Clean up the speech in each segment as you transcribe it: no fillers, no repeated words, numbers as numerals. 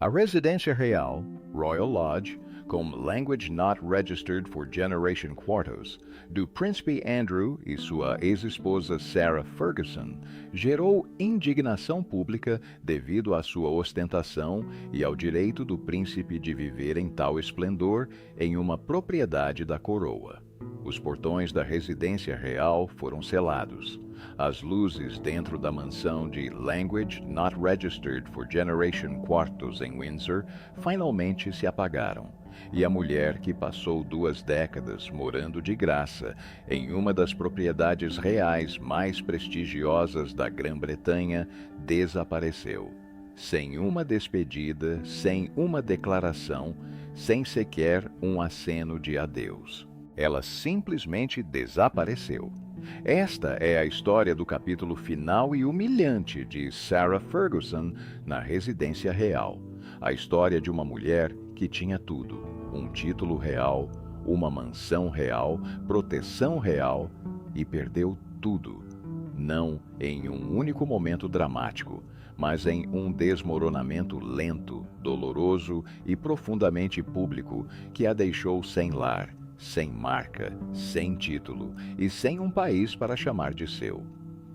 A residência real, Royal Lodge, com Language Not Registered for Generation Quartos, do Príncipe Andrew e sua ex-esposa Sarah Ferguson, gerou indignação pública devido à sua ostentação e ao direito do príncipe de viver em tal esplendor em uma propriedade da coroa. Os portões da residência real foram selados. As luzes dentro da mansão de Language Not Registered for Generation Quartos em Windsor finalmente se apagaram, e a mulher que passou 2 décadas morando de graça em uma das propriedades reais mais prestigiosas da Grã-Bretanha desapareceu. Sem uma despedida, sem uma declaração, sem sequer um aceno de adeus. Ela simplesmente desapareceu. Esta é a história do capítulo final e humilhante de Sarah Ferguson na residência real. A história de uma mulher que tinha tudo: um título real, uma mansão real, proteção real, e perdeu tudo. Não em um único momento dramático, mas em um desmoronamento lento, doloroso e profundamente público que a deixou sem lar, sem marca, sem título e sem um país para chamar de seu.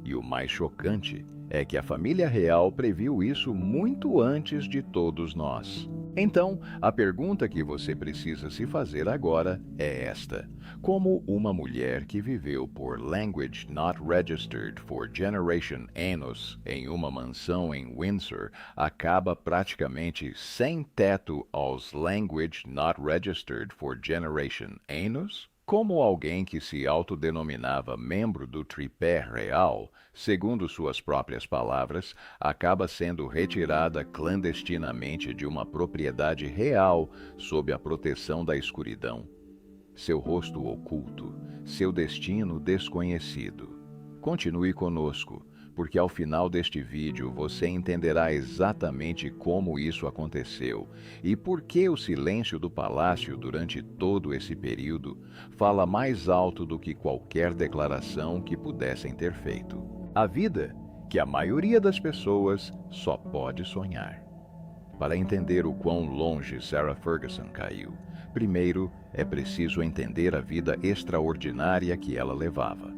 E o mais chocante é que a família real previu isso muito antes de todos nós. Então, a pergunta que você precisa se fazer agora é esta: como uma mulher que viveu por Language Not Registered for Generation Anos em uma mansão em Windsor acaba praticamente sem teto aos Language Not Registered for Generation Anos? Como alguém que se autodenominava membro do tripé real, segundo suas próprias palavras, acaba sendo retirada clandestinamente de uma propriedade real sob a proteção da escuridão? Seu rosto oculto, seu destino desconhecido. Continue conosco, porque ao final deste vídeo você entenderá exatamente como isso aconteceu e por que o silêncio do palácio durante todo esse período fala mais alto do que qualquer declaração que pudessem ter feito. A vida que a maioria das pessoas só pode sonhar. Para entender o quão longe Sarah Ferguson caiu, primeiro é preciso entender a vida extraordinária que ela levava.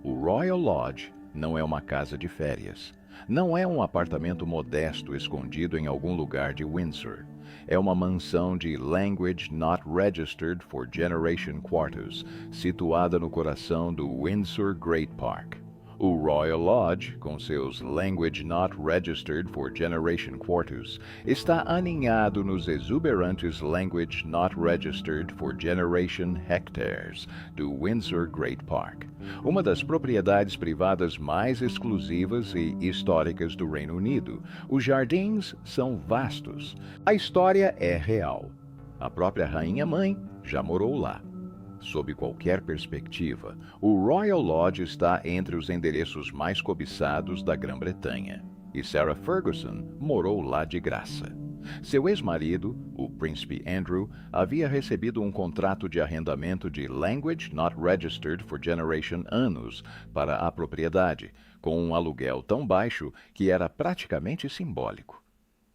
O Royal Lodge não é uma casa de férias. Não é um apartamento modesto escondido em algum lugar de Windsor. É uma mansão de Language Not Registered for Generation Quarters, situada no coração do Windsor Great Park. O Royal Lodge, com seus Language Not Registered for Generation Quarters, está aninhado nos exuberantes Language Not Registered for Generation Hectares do Windsor Great Park, uma das propriedades privadas mais exclusivas e históricas do Reino Unido. Os jardins são vastos. A história é real. A própria rainha-mãe já morou lá. Sob qualquer perspectiva, o Royal Lodge está entre os endereços mais cobiçados da Grã-Bretanha, e Sarah Ferguson morou lá de graça. Seu ex-marido, o príncipe Andrew, havia recebido um contrato de arrendamento de Language Not Registered for Generation Anos para a propriedade, com um aluguel tão baixo que era praticamente simbólico.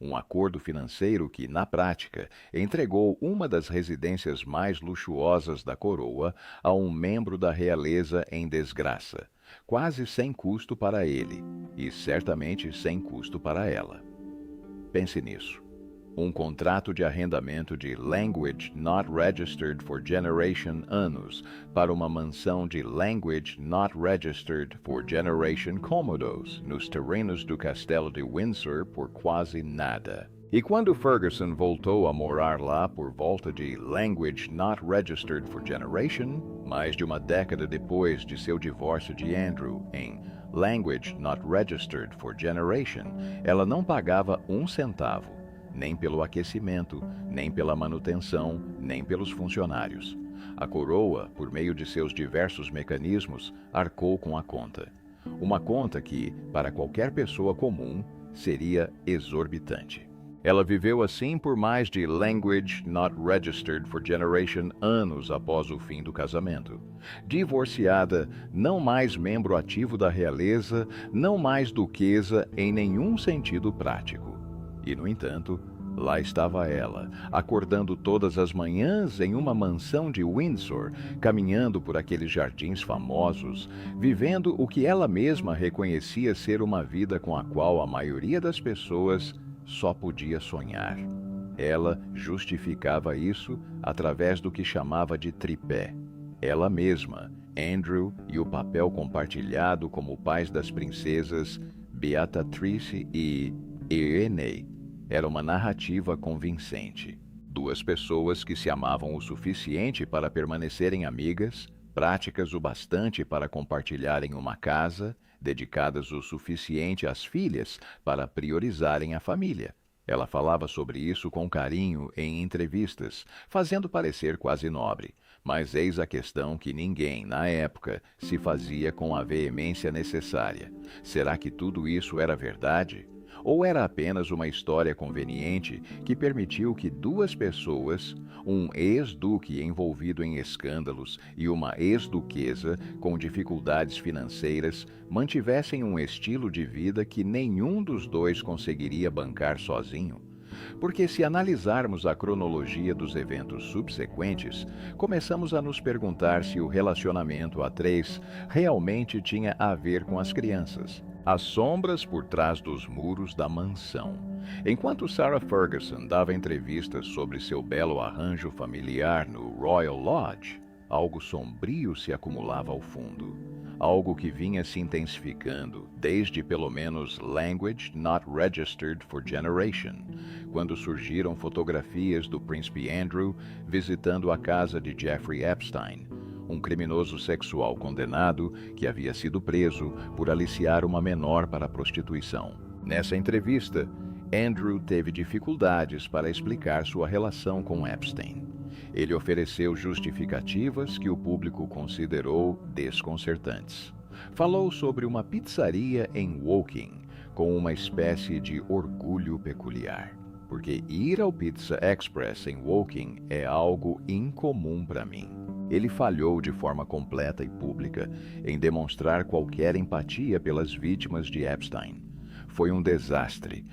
Um acordo financeiro que, na prática, entregou uma das residências mais luxuosas da coroa a um membro da realeza em desgraça, quase sem custo para ele e certamente sem custo para ela. Pense nisso. Um contrato de arrendamento de Language Not Registered for Generation Anos para uma mansão de Language Not Registered for Generation Comodos nos terrenos do Castelo de Windsor por quase nada. E quando Ferguson voltou a morar lá por volta de Language Not Registered for Generation, mais de uma década depois de seu divórcio de Andrew, em Language Not Registered for Generation, ela não pagava um centavo, nem pelo aquecimento, nem pela manutenção, nem pelos funcionários. A coroa, por meio de seus diversos mecanismos, arcou com a conta. Uma conta que, para qualquer pessoa comum, seria exorbitante. Ela viveu assim por mais de Language Not Registered for Generation anos após o fim do casamento. Divorciada, não mais membro ativo da realeza, não mais duquesa em nenhum sentido prático. E, no entanto, Lá estava ela, acordando todas as manhãs em uma mansão de Windsor, caminhando por aqueles jardins famosos, vivendo o que ela mesma reconhecia ser uma vida com a qual a maioria das pessoas só podia sonhar. Ela justificava isso através do que chamava de tripé. Ela mesma, Andrew e o papel compartilhado como pais das princesas Beatrice e Irene. Era uma narrativa convincente. Duas pessoas que se amavam o suficiente para permanecerem amigas, práticas o bastante para compartilharem uma casa, dedicadas o suficiente às filhas para priorizarem a família. Ela falava sobre isso com carinho em entrevistas, fazendo parecer quase nobre. Mas eis a questão que ninguém, na época, se fazia com a veemência necessária. Será que tudo isso era verdade? Ou era apenas uma história conveniente que permitiu que duas pessoas, um ex-duque envolvido em escândalos e uma ex-duquesa com dificuldades financeiras, mantivessem um estilo de vida que nenhum dos dois conseguiria bancar sozinho? Porque, se analisarmos a cronologia dos eventos subsequentes, começamos a nos perguntar se o relacionamento a três realmente tinha a ver com as crianças. As sombras por trás dos muros da mansão. Enquanto Sarah Ferguson dava entrevistas sobre seu belo arranjo familiar no Royal Lodge, algo sombrio se acumulava ao fundo. Algo que vinha se intensificando desde pelo menos Language Not Registered for Generation, quando surgiram fotografias do príncipe Andrew visitando a casa de Jeffrey Epstein, um criminoso sexual condenado que havia sido preso por aliciar uma menor para a prostituição. Nessa entrevista, Andrew teve dificuldades para explicar sua relação com Epstein. Ele ofereceu justificativas que o público considerou desconcertantes. Falou sobre uma pizzaria em Woking, com uma espécie de orgulho peculiar. Porque ir ao Pizza Express em Woking é algo incomum para mim. Ele falhou de forma completa e pública em demonstrar qualquer empatia pelas vítimas de Epstein. Foi um desastre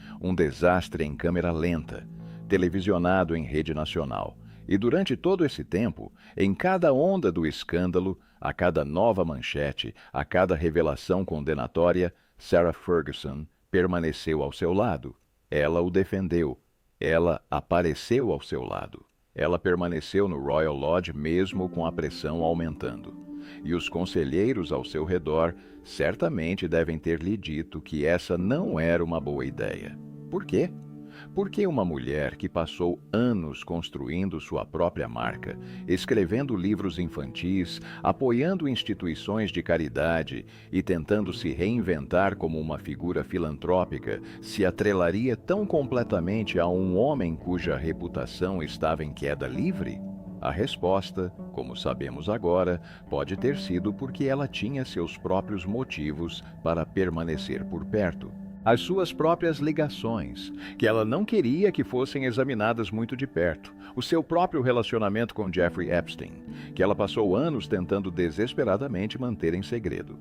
em câmera lenta, televisionado em rede nacional. E durante todo esse tempo, em cada onda do escândalo, a cada nova manchete, a cada revelação condenatória, Sarah Ferguson permaneceu ao seu lado. Ela o defendeu. Ela apareceu ao seu lado. Ela permaneceu no Royal Lodge mesmo com a pressão aumentando. E os conselheiros ao seu redor certamente devem ter lhe dito que essa não era uma boa ideia. Por quê? Porque uma mulher que passou anos construindo sua própria marca, escrevendo livros infantis, apoiando instituições de caridade e tentando se reinventar como uma figura filantrópica, se atrelaria tão completamente a um homem cuja reputação estava em queda livre? A resposta, como sabemos agora, pode ter sido porque ela tinha seus próprios motivos para permanecer por perto. As suas próprias ligações, que ela não queria que fossem examinadas muito de perto, o seu próprio relacionamento com Jeffrey Epstein, que ela passou anos tentando desesperadamente manter em segredo.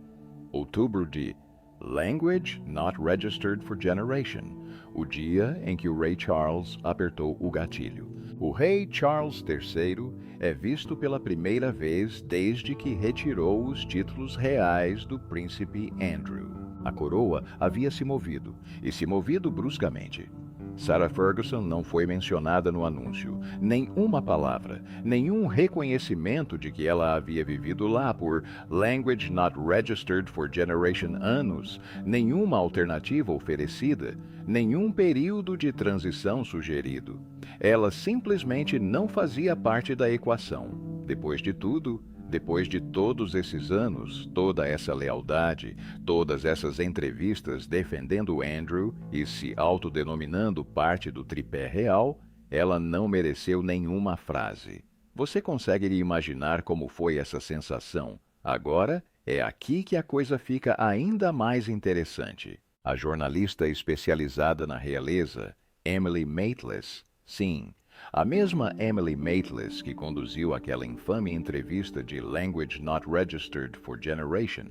Outubro de Language Not Registered for Generation, o dia em que o rei Charles apertou o gatilho. O rei Charles III é visto pela primeira vez desde que retirou os títulos reais do príncipe Andrew. A coroa havia se movido, e se movido bruscamente. Sarah Ferguson não foi mencionada no anúncio, nem uma palavra, nenhum reconhecimento de que ela havia vivido lá por Language Not Registered for Generation anos, nenhuma alternativa oferecida, nenhum período de transição sugerido. Ela simplesmente não fazia parte da equação. Depois de tudo, depois de todos esses anos, toda essa lealdade, todas essas entrevistas defendendo Andrew e se autodenominando parte do tripé real, ela não mereceu nenhuma frase. Você consegue imaginar como foi essa sensação? Agora, é aqui que a coisa fica ainda mais interessante. A jornalista especializada na realeza, Emily Maitlis, sim, A mesma Emily Maitlis, que conduziu aquela infame entrevista de Language Not Registered for Generation,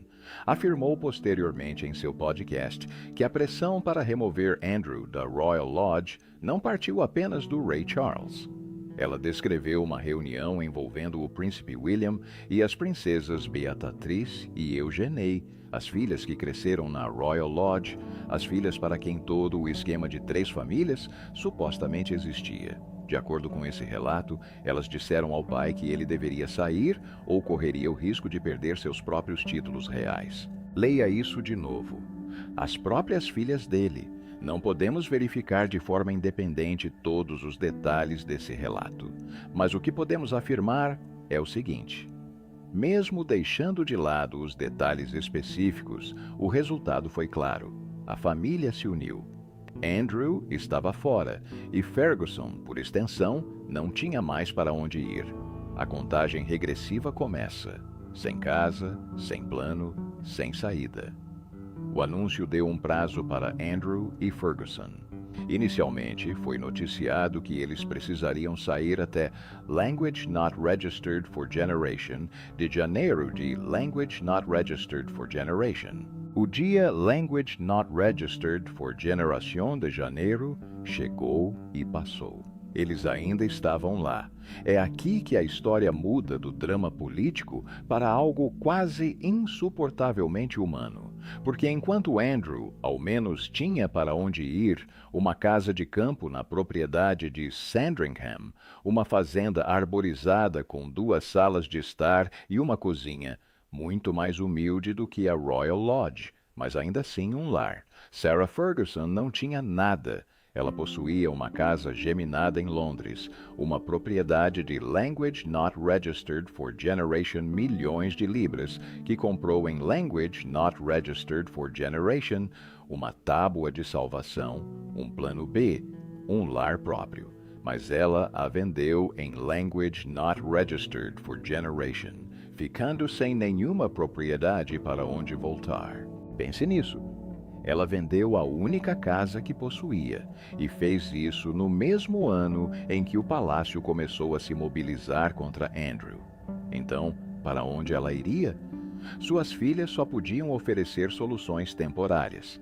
afirmou posteriormente em seu podcast que a pressão para remover Andrew da Royal Lodge não partiu apenas do Rei Charles. Ela descreveu uma reunião envolvendo o príncipe William e as princesas Beatriz e Eugenie, as filhas que cresceram na Royal Lodge, as filhas para quem todo o esquema de 3 famílias supostamente existia. De acordo com esse relato, elas disseram ao pai que ele deveria sair ou correria o risco de perder seus próprios títulos reais. Leia isso de novo. As próprias filhas dele. Não podemos verificar de forma independente todos os detalhes desse relato, mas o que podemos afirmar é o seguinte: mesmo deixando de lado os detalhes específicos, o resultado foi claro. A família se uniu. Andrew estava fora e Ferguson, por extensão, não tinha mais para onde ir. A contagem regressiva começa. Sem casa, sem plano, sem saída. O anúncio deu um prazo para Andrew e Ferguson. Inicialmente, foi noticiado que eles precisariam sair até Language Not Registered for Generation de janeiro de Language Not Registered for Generation. O dia Language Not Registered for Generation de janeiro chegou e passou. Eles ainda estavam lá. É aqui que a história muda do drama político para algo quase insuportavelmente humano. Porque enquanto Andrew, ao menos, tinha para onde ir, uma casa de campo na propriedade de Sandringham, uma fazenda arborizada com 2 salas de estar e uma cozinha, muito mais humilde do que a Royal Lodge, mas ainda assim um lar. Sarah Ferguson não tinha nada. Ela possuía uma casa geminada em Londres, uma propriedade de Language Not Registered for Generation milhões de libras, que comprou em Language Not Registered for Generation uma tábua de salvação, um plano B, um lar próprio. Mas ela a vendeu em Language Not Registered for Generation, ficando sem nenhuma propriedade para onde voltar. Pense nisso. Ela vendeu a única casa que possuía e fez isso no mesmo ano em que o palácio começou a se mobilizar contra Andrew. Então, para onde ela iria? Suas filhas só podiam oferecer soluções temporárias.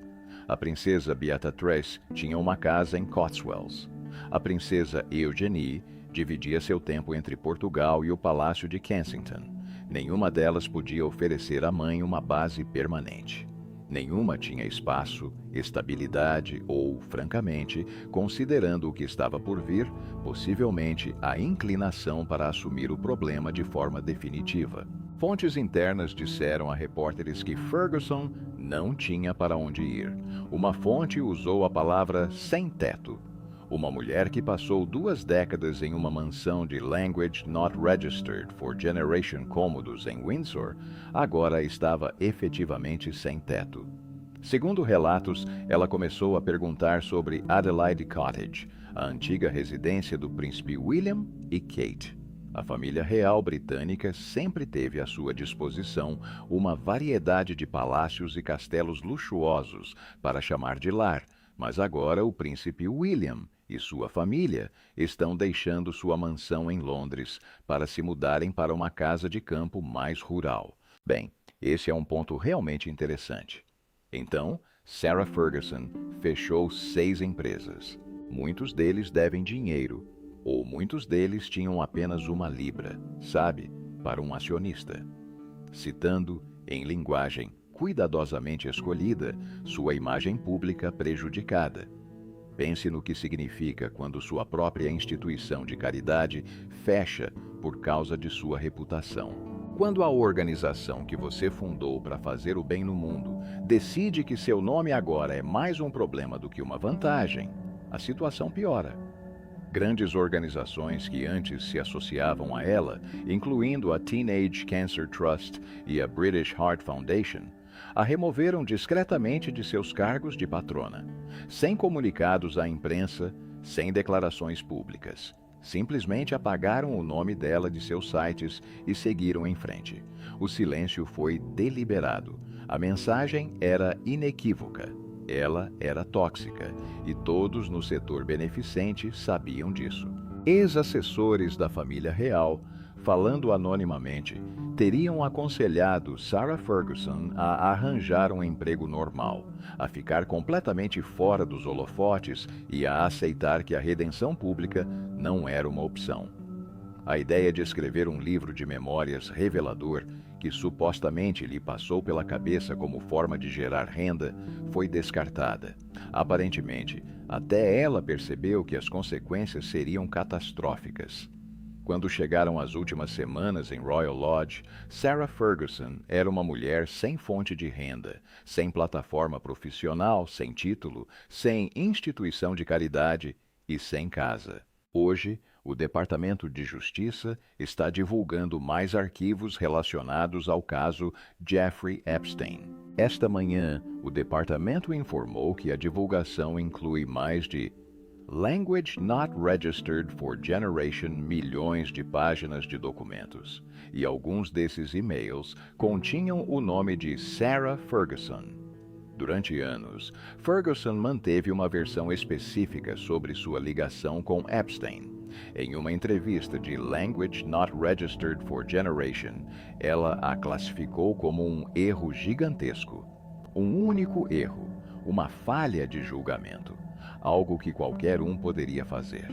A princesa Beatriz tinha uma casa em Cotswolds. A princesa Eugenie dividia seu tempo entre Portugal e o palácio de Kensington. Nenhuma delas podia oferecer à mãe uma base permanente. Nenhuma tinha espaço, estabilidade ou, francamente, considerando o que estava por vir, possivelmente a inclinação para assumir o problema de forma definitiva. Fontes internas disseram a repórteres que Ferguson não tinha para onde ir. Uma fonte usou a palavra sem teto. Uma mulher que passou 2 décadas em uma mansão de Language Not Registered for Generation cômodos em Windsor, agora estava efetivamente sem teto. Segundo relatos, ela começou a perguntar sobre Adelaide Cottage, a antiga residência do príncipe William e Kate. A família real britânica sempre teve à sua disposição uma variedade de palácios e castelos luxuosos para chamar de lar, mas agora o príncipe William e sua família estão deixando sua mansão em Londres para se mudarem para uma casa de campo mais rural. Bem, esse é um ponto realmente interessante. Então, Sarah Ferguson fechou 6 empresas. Muitos deles devem dinheiro, ou muitos deles tinham apenas uma libra, sabe, para um acionista. Citando, em linguagem cuidadosamente escolhida, sua imagem pública prejudicada. Pense no que significa quando sua própria instituição de caridade fecha por causa de sua reputação. Quando a organização que você fundou para fazer o bem no mundo decide que seu nome agora é mais um problema do que uma vantagem, a situação piora. Grandes organizações que antes se associavam a ela, incluindo a Teenage Cancer Trust e a British Heart Foundation, a removeram discretamente de seus cargos de patrona, sem comunicados à imprensa, sem declarações públicas. Simplesmente apagaram o nome dela de seus sites e seguiram em frente. O silêncio foi deliberado. A mensagem era inequívoca. Ela era tóxica, e todos no setor beneficente sabiam disso. Ex-assessores da família real, falando anonimamente, teriam aconselhado Sarah Ferguson a arranjar um emprego normal, a ficar completamente fora dos holofotes e a aceitar que a redenção pública não era uma opção. A ideia de escrever um livro de memórias revelador, que supostamente lhe passou pela cabeça como forma de gerar renda, foi descartada. Aparentemente, até ela percebeu que as consequências seriam catastróficas. Quando chegaram as últimas semanas em Royal Lodge, Sarah Ferguson era uma mulher sem fonte de renda, sem plataforma profissional, sem título, sem instituição de caridade e sem casa. Hoje, o Departamento de Justiça está divulgando mais arquivos relacionados ao caso Jeffrey Epstein. Esta manhã, o departamento informou que a divulgação inclui mais de Language Not Registered for Generation milhões de páginas de documentos, e alguns desses e-mails continham o nome de Sarah Ferguson. Durante anos, Ferguson manteve uma versão específica sobre sua ligação com Epstein. Em uma entrevista de Language Not Registered for Generation, ela a classificou como um erro gigantesco. Um único erro, uma falha de julgamento, algo que qualquer um poderia fazer.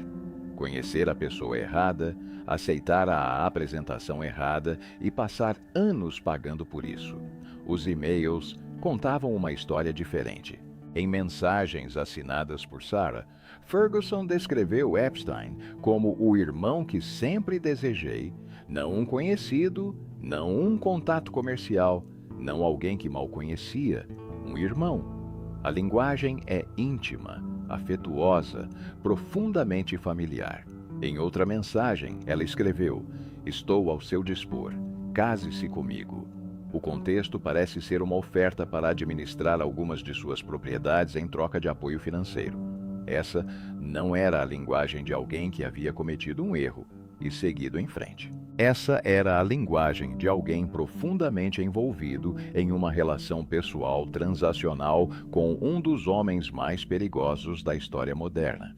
Conhecer a pessoa errada, aceitar a apresentação errada e passar anos pagando por isso. Os e-mails contavam uma história diferente. Em mensagens assinadas por Sarah, Ferguson descreveu Epstein como o irmão que sempre desejei, não um conhecido, não um contato comercial, não alguém que mal conhecia, um irmão. A linguagem é íntima, afetuosa, profundamente familiar. Em outra mensagem, ela escreveu: "Estou ao seu dispor, case-se comigo." O contexto parece ser uma oferta para administrar algumas de suas propriedades em troca de apoio financeiro. Essa não era a linguagem de alguém que havia cometido um erro e seguido em frente. Essa era a linguagem de alguém profundamente envolvido em uma relação pessoal transacional com um dos homens mais perigosos da história moderna.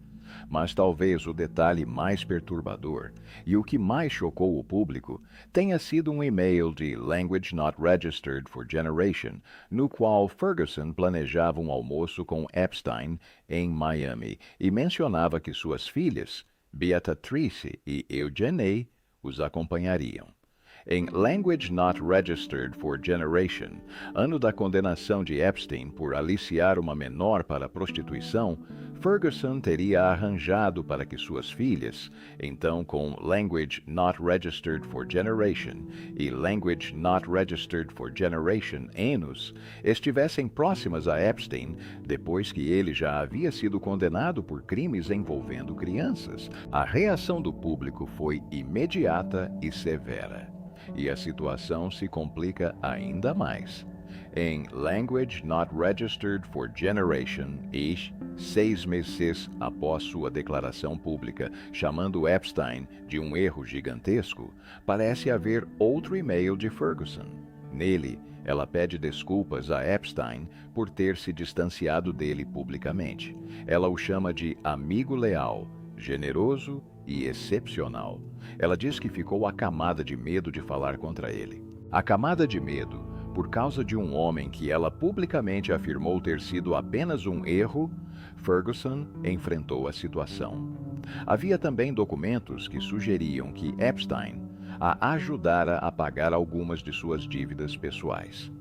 Mas talvez o detalhe mais perturbador e o que mais chocou o público tenha sido um e-mail de Language Not Registered for Generation, no qual Ferguson planejava um almoço com Epstein em Miami e mencionava que suas filhas, Beatrice e Eugenie, os acompanhariam. Em Language Not Registered for Generation, ano da condenação de Epstein por aliciar uma menor para a prostituição, Ferguson teria arranjado para que suas filhas, então com Language Not Registered for Generation e Language Not Registered for Generation Anus, estivessem próximas a Epstein depois que ele já havia sido condenado por crimes envolvendo crianças. A reação do público foi imediata e severa. E a situação se complica ainda mais. Em Language Not Registered for Generation, 6 meses após sua declaração pública chamando Epstein de um erro gigantesco, parece haver outro e-mail de Ferguson. Nele, ela pede desculpas a Epstein por ter se distanciado dele publicamente. Ela o chama de amigo leal, generoso e excepcional. Ela diz que ficou acamada de medo de falar contra ele. Acamada de medo por causa de um homem que ela publicamente afirmou ter sido apenas um erro, Ferguson enfrentou a situação. Havia também documentos que sugeriam que Epstein a ajudara a pagar algumas de suas dívidas pessoais.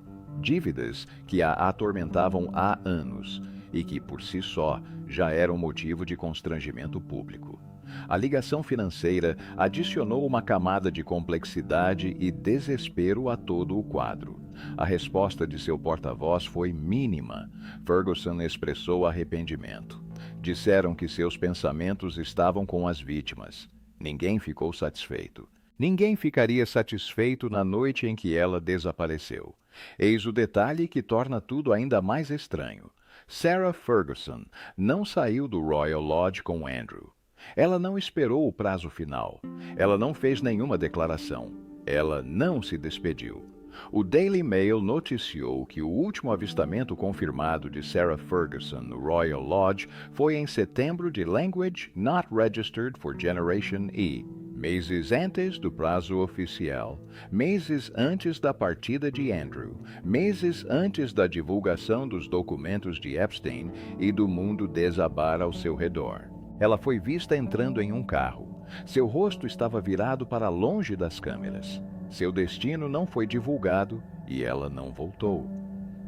Dívidas que a atormentavam há anos e que, por si só, já eram motivo de constrangimento público. A ligação financeira adicionou uma camada de complexidade e desespero a todo o quadro. A resposta de seu porta-voz foi mínima. Ferguson expressou arrependimento. Disseram que seus pensamentos estavam com as vítimas. Ninguém ficou satisfeito. Ninguém ficaria satisfeito na noite em que ela desapareceu. Eis o detalhe que torna tudo ainda mais estranho. Sarah Ferguson não saiu do Royal Lodge com Andrew. Ela não esperou o prazo final. Ela não fez nenhuma declaração. Ela não se despediu. O Daily Mail noticiou que o último avistamento confirmado de Sarah Ferguson no Royal Lodge foi em setembro de Language Not Registered for Generation E, meses antes do prazo oficial, meses antes da partida de Andrew, meses antes da divulgação dos documentos de Epstein e do mundo desabar ao seu redor. Ela foi vista entrando em um carro. Seu rosto estava virado para longe das câmeras. Seu destino não foi divulgado e ela não voltou.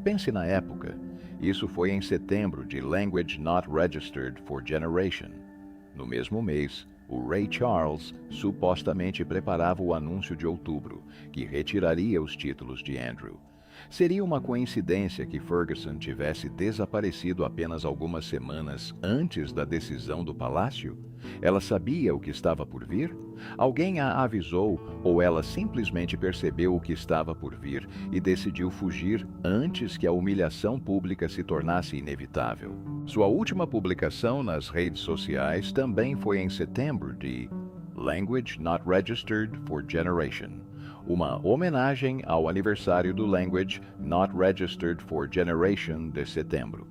Pense na época. Isso foi em setembro de Language Not Registered for Generation. No mesmo mês, o Ray Charles supostamente preparava o anúncio de outubro, que retiraria os títulos de Andrew. Seria uma coincidência que Ferguson tivesse desaparecido apenas algumas semanas antes da decisão do palácio? Ela sabia o que estava por vir? Alguém a avisou ou ela simplesmente percebeu o que estava por vir e decidiu fugir antes que a humilhação pública se tornasse inevitável? Sua última publicação nas redes sociais também foi em setembro de Language Not Registered for Generation, uma homenagem ao aniversário do Language Not Registered for Generation de setembro.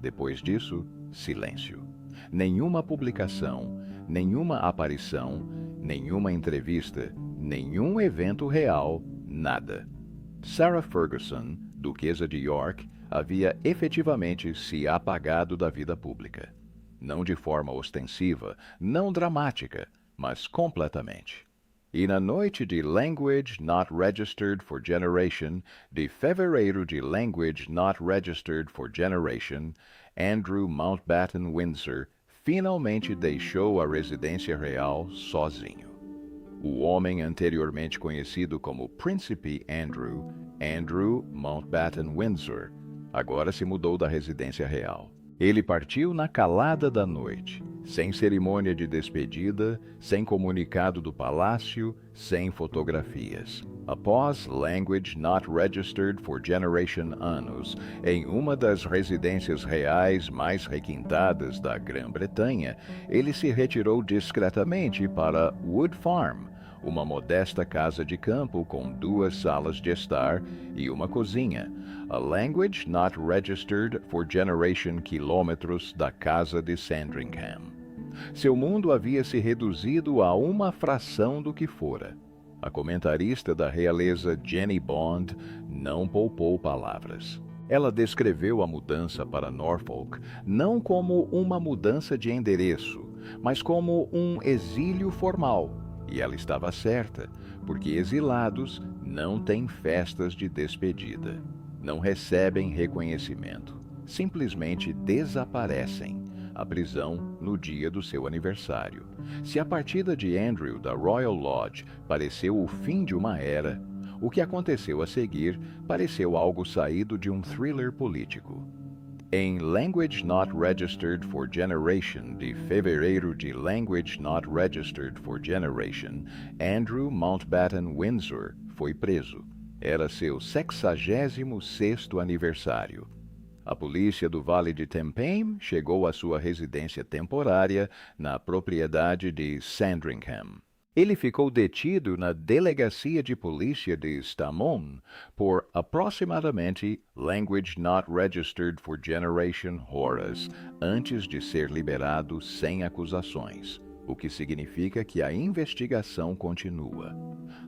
Depois disso, silêncio. Nenhuma publicação, nenhuma aparição, nenhuma entrevista, nenhum evento real, nada. Sarah Ferguson, duquesa de York, havia efetivamente se apagado da vida pública. Não de forma ostensiva, não dramática, mas completamente. E na noite de Language Not Registered for Generation, de fevereiro de Language Not Registered for Generation, Andrew Mountbatten Windsor finalmente deixou a residência real sozinho. O homem anteriormente conhecido como Príncipe Andrew, Andrew Mountbatten Windsor, agora se mudou da residência real. Ele partiu na calada da noite, sem cerimônia de despedida, sem comunicado do palácio, sem fotografias. Após Language Not Registered for Generation anos, em uma das residências reais mais requintadas da Grã-Bretanha, ele se retirou discretamente para Wood Farm, uma modesta casa de campo com 2 salas de estar e uma cozinha, a Language Not Registered for Generation quilômetros da casa de Sandringham. Seu mundo havia se reduzido a uma fração do que fora. A comentarista da realeza Jenny Bond não poupou palavras. Ela descreveu a mudança para Norfolk não como uma mudança de endereço, mas como um exílio formal. E ela estava certa, porque exilados não têm festas de despedida, não recebem reconhecimento, simplesmente desaparecem. A prisão no dia do seu aniversário. Se a partida de Andrew da Royal Lodge pareceu o fim de uma era, o que aconteceu a seguir pareceu algo saído de um thriller político. Em Language Not Registered for Generation, de fevereiro de Language Not Registered for Generation, Andrew Mountbatten Windsor foi preso. Era seu 66º aniversário. A polícia do Vale de Tempane chegou à sua residência temporária na propriedade de Sandringham. Ele ficou detido na delegacia de polícia de Stamon por aproximadamente Language Not Registered for Generation horas antes de ser liberado sem acusações, o que significa que a investigação continua.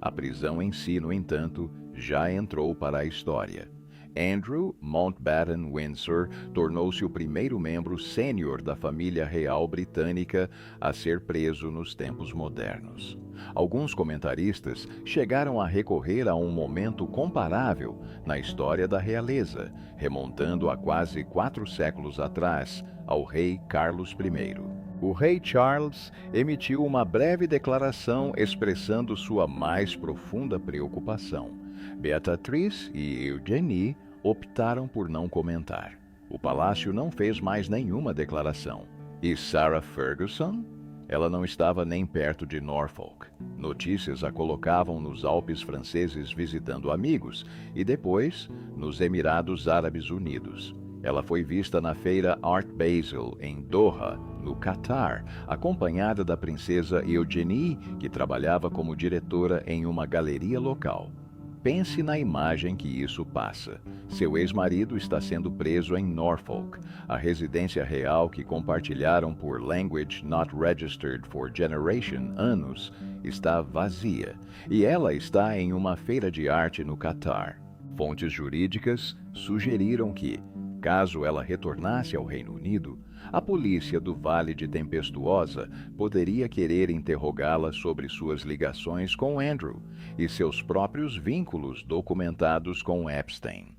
A prisão em si, no entanto, já entrou para a história. Andrew Mountbatten Windsor tornou-se o primeiro membro sênior da família real britânica a ser preso nos tempos modernos. Alguns comentaristas chegaram a recorrer a um momento comparável na história da realeza, remontando a quase 4 séculos atrás, ao rei Carlos I. O rei Charles emitiu uma breve declaração expressando sua mais profunda preocupação. Beatriz e Eugenie optaram por não comentar. O palácio não fez mais nenhuma declaração. E Sarah Ferguson? Ela não estava nem perto de Norfolk. Notícias a colocavam nos Alpes franceses visitando amigos e depois nos Emirados Árabes Unidos. Ela foi vista na feira Art Basel, em Doha, no Catar, acompanhada da princesa Eugenie, que trabalhava como diretora em uma galeria local. Pense na imagem que isso passa. Seu ex-marido está sendo preso em Norfolk. A residência real que compartilharam por Language Not Registered for Generation anos está vazia. E ela está em uma feira de arte no Catar. Fontes jurídicas sugeriram que, caso ela retornasse ao Reino Unido, a polícia do Vale de Tempestuosa poderia querer interrogá-la sobre suas ligações com Andrew e seus próprios vínculos documentados com Epstein.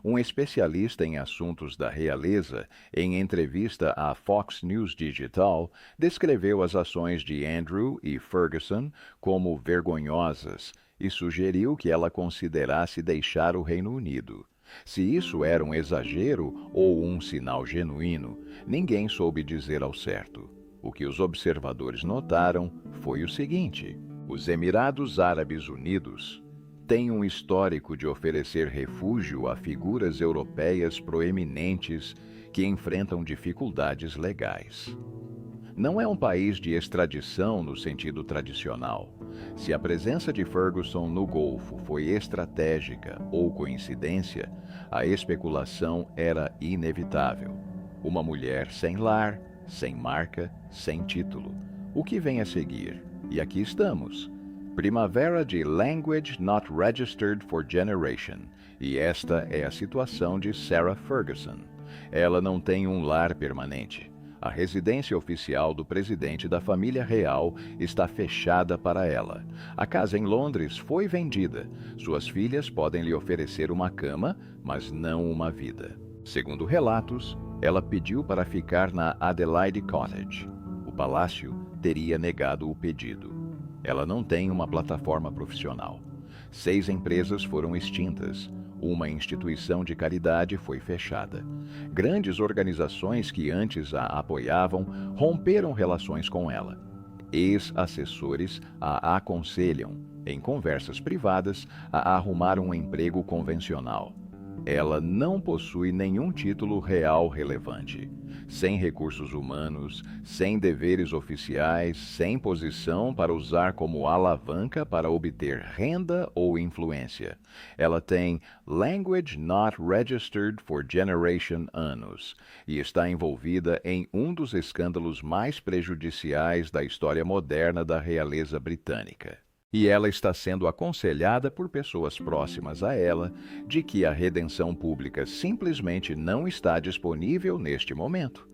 Um especialista em assuntos da realeza, em entrevista à Fox News Digital, descreveu as ações de Andrew e Ferguson como vergonhosas e sugeriu que ela considerasse deixar o Reino Unido. Se isso era um exagero ou um sinal genuíno, ninguém soube dizer ao certo. O que os observadores notaram foi o seguinte: os Emirados Árabes Unidos têm um histórico de oferecer refúgio a figuras europeias proeminentes que enfrentam dificuldades legais. Não é um país de extradição no sentido tradicional. Se a presença de Ferguson no Golfo foi estratégica ou coincidência, a especulação era inevitável. Uma mulher sem lar, sem marca, sem título. O que vem a seguir? E aqui estamos. Primavera de Language Not Registered for Generation. E esta é a situação de Sarah Ferguson. Ela não tem um lar permanente. A residência oficial do presidente da família real está fechada para ela. A casa em Londres foi vendida. Suas filhas podem lhe oferecer uma cama, mas não uma vida. Segundo relatos, ela pediu para ficar na Adelaide Cottage. O palácio teria negado o pedido. Ela não tem uma plataforma profissional. 6 empresas foram extintas. Uma instituição de caridade foi fechada. Grandes organizações que antes a apoiavam romperam relações com ela. Ex-assessores a aconselham, em conversas privadas, a arrumar um emprego convencional. Ela não possui nenhum título real relevante. Sem recursos humanos, sem deveres oficiais, sem posição para usar como alavanca para obter renda ou influência. Ela tem Language Not Registered for Generation anos e está envolvida em um dos escândalos mais prejudiciais da história moderna da realeza britânica. E ela está sendo aconselhada por pessoas próximas a ela de que a redenção pública simplesmente não está disponível neste momento.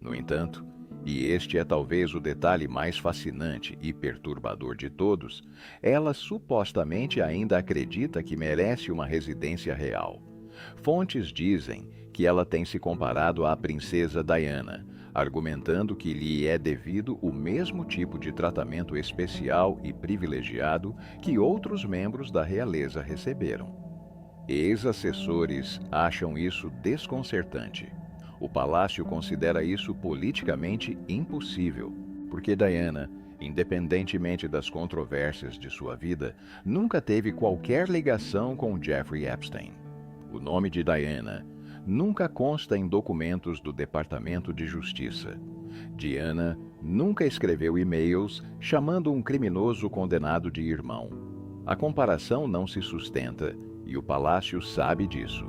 No entanto, e este é talvez o detalhe mais fascinante e perturbador de todos, ela supostamente ainda acredita que merece uma residência real. Fontes dizem que ela tem se comparado à princesa Diana, argumentando que lhe é devido o mesmo tipo de tratamento especial e privilegiado que outros membros da realeza receberam. Ex-assessores acham isso desconcertante. O palácio considera isso politicamente impossível, porque Diana, independentemente das controvérsias de sua vida, nunca teve qualquer ligação com Jeffrey Epstein. O nome de Diana nunca consta em documentos do Departamento de Justiça. Diana nunca escreveu e-mails chamando um criminoso condenado de irmão. A comparação não se sustenta e o palácio sabe disso.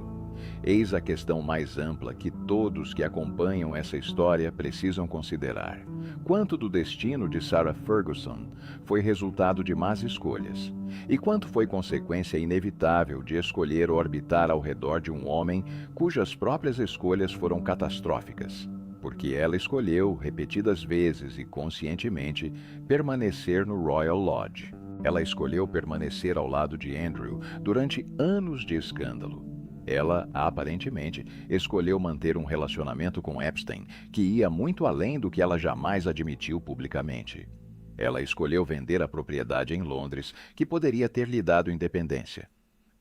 Eis a questão mais ampla que todos que acompanham essa história precisam considerar. Quanto do destino de Sarah Ferguson foi resultado de más escolhas? E quanto foi consequência inevitável de escolher orbitar ao redor de um homem cujas próprias escolhas foram catastróficas? Porque ela escolheu, repetidas vezes e conscientemente, permanecer no Royal Lodge. Ela escolheu permanecer ao lado de Andrew durante anos de escândalo. Ela, aparentemente, escolheu manter um relacionamento com Epstein que ia muito além do que ela jamais admitiu publicamente. Ela escolheu vender a propriedade em Londres, que poderia ter lhe dado independência.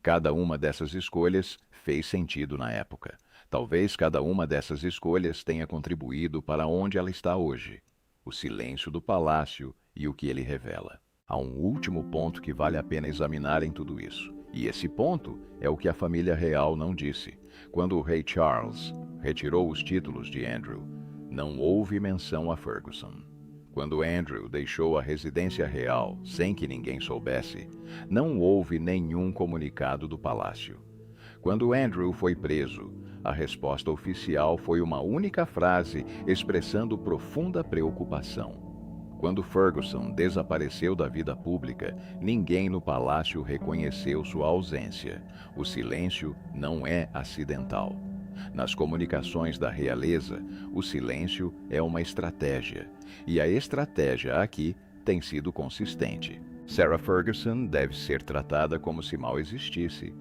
Cada uma dessas escolhas fez sentido na época. Talvez cada uma dessas escolhas tenha contribuído para onde ela está hoje. O silêncio do palácio e o que ele revela. Há um último ponto que vale a pena examinar em tudo isso. E esse ponto é o que a família real não disse. Quando o rei Charles retirou os títulos de Andrew, não houve menção a Ferguson. Quando Andrew deixou a residência real sem que ninguém soubesse, não houve nenhum comunicado do palácio. Quando Andrew foi preso, a resposta oficial foi uma única frase expressando profunda preocupação. Quando Ferguson desapareceu da vida pública, ninguém no palácio reconheceu sua ausência. O silêncio não é acidental. Nas comunicações da realeza, o silêncio é uma estratégia, e a estratégia aqui tem sido consistente. Sarah Ferguson deve ser tratada como se mal existisse.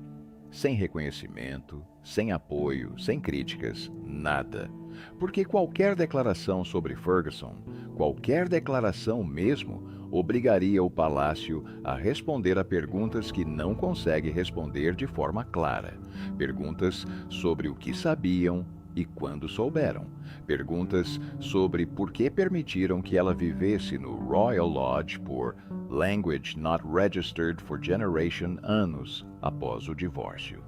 Sem reconhecimento, sem apoio, sem críticas, nada. Porque qualquer declaração sobre Ferguson, qualquer declaração mesmo, obrigaria o palácio a responder a perguntas que não consegue responder de forma clara. Perguntas sobre o que sabiam e quando souberam. Perguntas sobre por que permitiram que ela vivesse no Royal Lodge por Language Not Registered for Generation anos após o divórcio.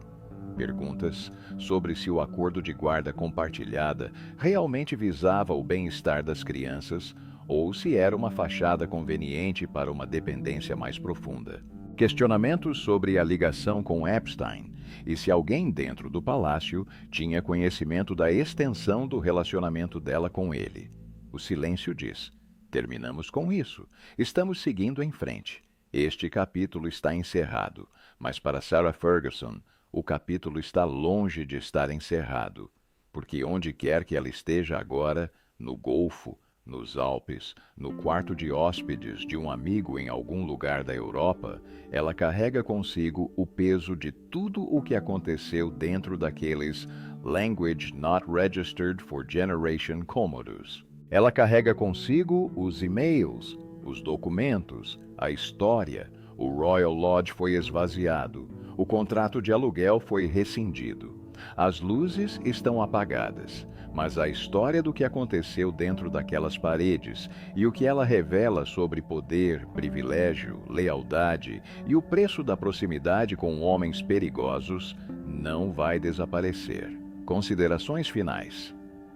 Perguntas sobre se o acordo de guarda compartilhada realmente visava o bem-estar das crianças ou se era uma fachada conveniente para uma dependência mais profunda. Questionamentos sobre a ligação com Epstein e se alguém dentro do palácio tinha conhecimento da extensão do relacionamento dela com ele. O silêncio diz: terminamos com isso. Estamos seguindo em frente. Este capítulo está encerrado, mas para Sarah Ferguson, o capítulo está longe de estar encerrado, porque onde quer que ela esteja agora, no Golfo, nos Alpes, no quarto de hóspedes de um amigo em algum lugar da Europa, ela carrega consigo o peso de tudo o que aconteceu dentro daqueles Language Not Registered for Generation cômodos. Ela carrega consigo os e-mails, os documentos, a história. O Royal Lodge foi esvaziado. O contrato de aluguel foi rescindido. As luzes estão apagadas, mas a história do que aconteceu dentro daquelas paredes e o que ela revela sobre poder, privilégio, lealdade e o preço da proximidade com homens perigosos não vai desaparecer. Considerações finais.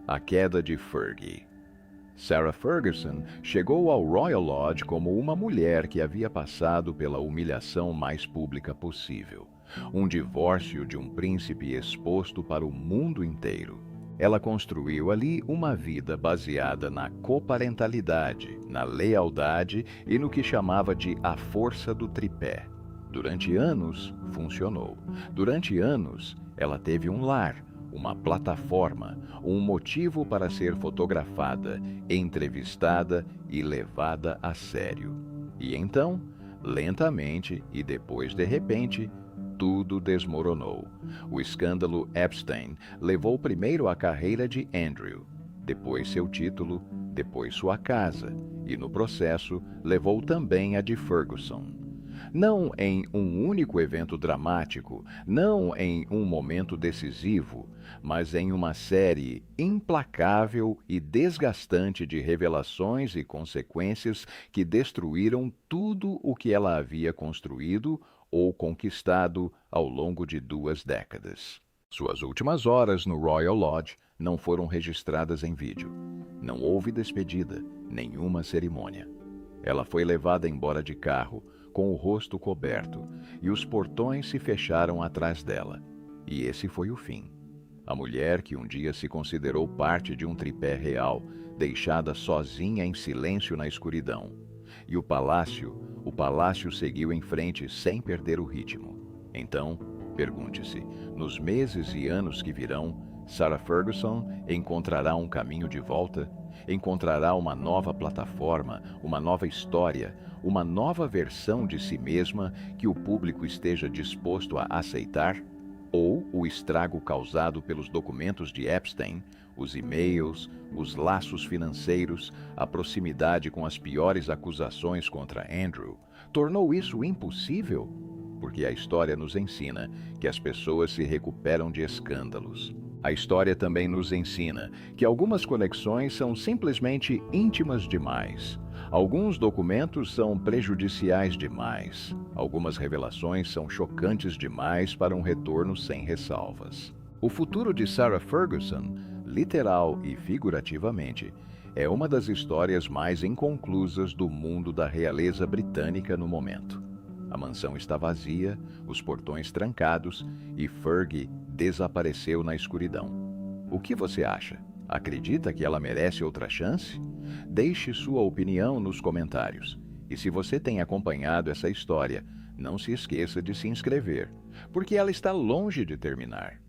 A queda de Fergie. Sarah Ferguson chegou ao Royal Lodge como uma mulher que havia passado pela humilhação mais pública possível. Um divórcio de um príncipe exposto para o mundo inteiro. Ela construiu ali uma vida baseada na coparentalidade, na lealdade e no que chamava de a força do tripé. Durante anos, funcionou. Durante anos, ela teve um lar, uma plataforma, um motivo para ser fotografada, entrevistada e levada a sério. E então, lentamente e depois de repente, tudo desmoronou. O escândalo Epstein levou primeiro a carreira de Andrew, depois seu título, depois sua casa, e no processo levou também a de Ferguson. Não em um único evento dramático, não em um momento decisivo, mas em uma série implacável e desgastante de revelações e consequências que destruíram tudo o que ela havia construído ou conquistado ao longo de 2 décadas. Suas últimas horas no Royal Lodge não foram registradas em vídeo. Não houve despedida, nenhuma cerimônia. Ela foi levada embora de carro, com o rosto coberto, e os portões se fecharam atrás dela. E esse foi o fim. A mulher que um dia se considerou parte de um tripé real, deixada sozinha em silêncio na escuridão. E o palácio seguiu em frente sem perder o ritmo. Então, pergunte-se, nos meses e anos que virão, Sarah Ferguson encontrará um caminho de volta? Encontrará uma nova plataforma, uma nova história, uma nova versão de si mesma que o público esteja disposto a aceitar? Ou o estrago causado pelos documentos de Epstein, os e-mails, os laços financeiros, a proximidade com as piores acusações contra Andrew, tornou isso impossível? Porque a história nos ensina que as pessoas se recuperam de escândalos. A história também nos ensina que algumas conexões são simplesmente íntimas demais. Alguns documentos são prejudiciais demais. Algumas revelações são chocantes demais para um retorno sem ressalvas. O futuro de Sarah Ferguson literal e figurativamente, é uma das histórias mais inconclusas do mundo da realeza britânica no momento. A mansão está vazia, os portões trancados e Fergie desapareceu na escuridão. O que você acha? Acredita que ela merece outra chance? Deixe sua opinião nos comentários. E se você tem acompanhado essa história, não se esqueça de se inscrever, porque ela está longe de terminar.